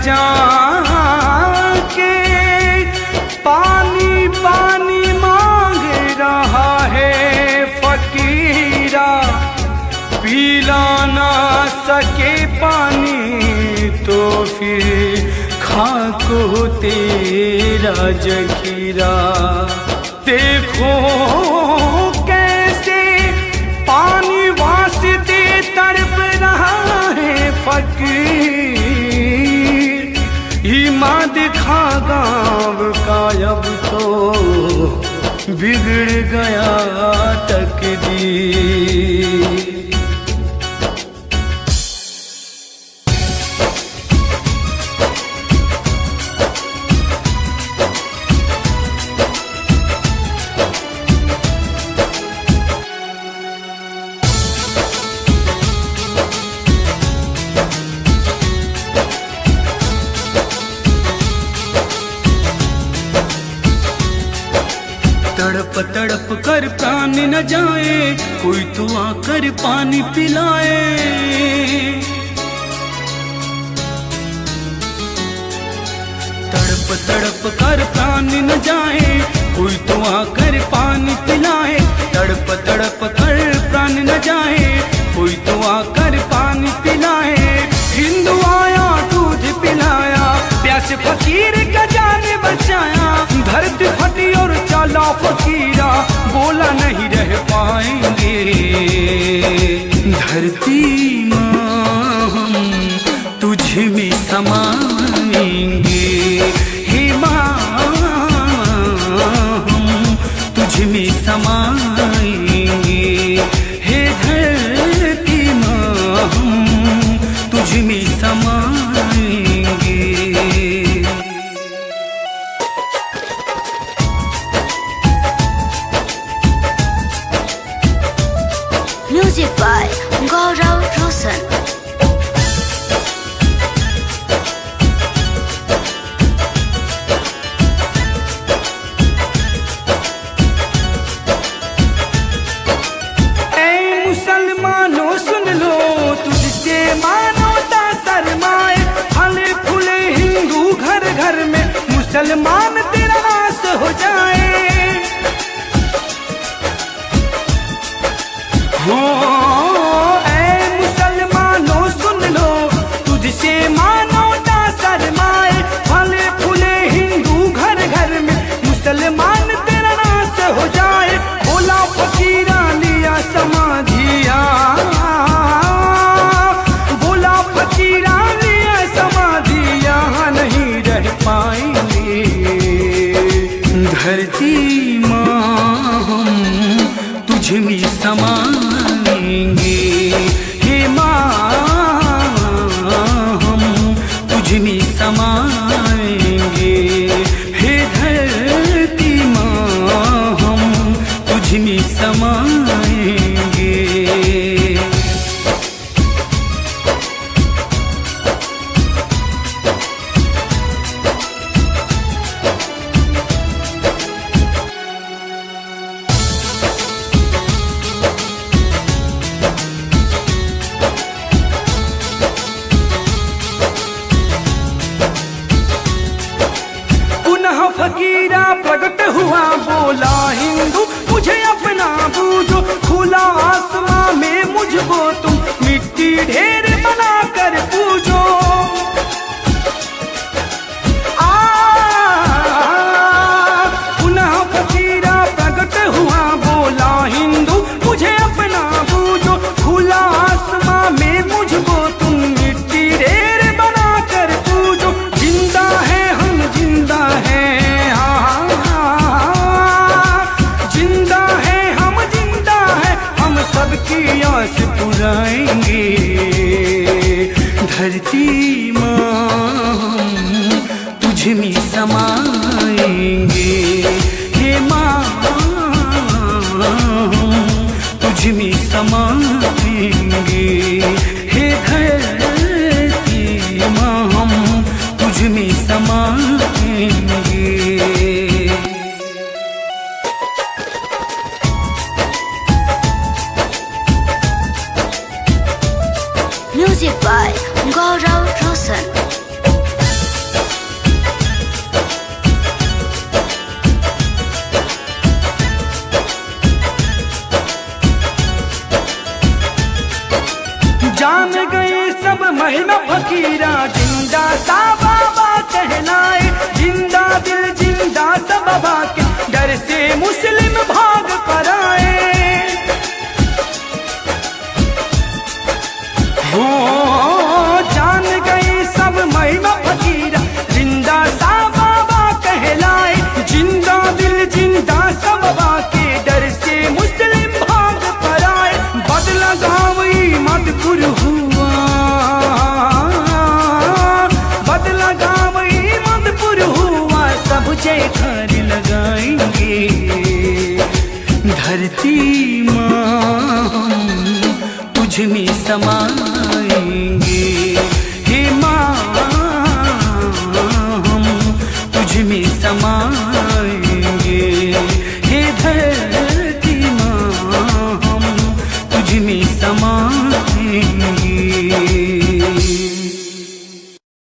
जाके पानी पानी मांग रहा है फकीरा, पिला ना सके पानी तो फिर खाको तेरा जखीरा। देखो कैसे पानी वास्ते तड़प रहा है फकीर, ईमा दिखा गाँव का अब तो बिगड़ गया तकदीर। तड़प तड़प कर प्राण न जाए, कोई तो आकर पानी पिलाए। तड़प तड़प कर प्राण न जाए, कोई तो आकर पानी पिलाए। तड़प तड़प कर प्राण न जाए, कोई तो आकर पानी पिलाए। हिंदू आया दूध पिलाया, प्यासे फकीर का जान बचाया। धरती फटी और चला फकीरा, बोला नहीं रह पाएंगे। धरती माँ हम तुझ में समाएंगे, हे माँ हम तुझ में समाएंगे। हे धरती माँ हम तुझ में समाएंगे। Music by Gaurav Roshan. ऐ मुसलमानों सुन लो, तुझसे मानवता शर्माए। फले फूले हिंदू घर घर में, मुसलमान तेरा नाश हो जाए। हो ऐ मुसलमानों सुन लो, तुझसे मानवता शर्माए। फले फूले हिंदू घर घर में, मुसलमान तेरा नाश हो जाए। बोला फकीरा लिया समाधिया, बोला फकीरा लिया समाधिया, नहीं रह पाएंगे। धरती माँ हम तुझ में समाएंगे, हे माँ हम तुझ में समाएंगे। हे धरती माँ हम तुझ में समाएंगे। फकीरा प्रकट हुआ, बोला हिंदू मुझे अपना बूझो। खुला आसमां में मुझको तुम मिट्टी ढेर बना कर पूजो। पुनः फकीरा प्रकट हुआ, बोला हिंदू मुझे अपना बूझो। खुला आसमां में मुझको तुम मिट्टी ढेर बना कर पूजो। जिंदा है हम जिंदा है, सबकी आस पुराएंगे। धरती माँ हम तुझ में समाएंगे, हे माँ हम तुझ में समाएंगे। हे धरती माँ हम तुझ में समाएंगे। Music by Gaurav Roshan. महिमा फकीरा जिंदा सा बाबा कहलाए, जिंदा दिल जिंदा सा बाबा के डर से मुस्लिम भाग पर आए। हो जान गए सब महिमा फकीरा जिंदा सा बाबा कहलाए, जिंदा दिल जिंदा सा बाबा के डर से मुस्लिम भाग पर आए। बदला गाँव मधुपुर हुआ, बदला गाँव मधुपुर हुआ, सब जयकार लगाएंगे। धरती माँ तुझ में समाएंगे, हे माँ हम तुझ में समाएंगे, हे धरती माँ हम तुझ में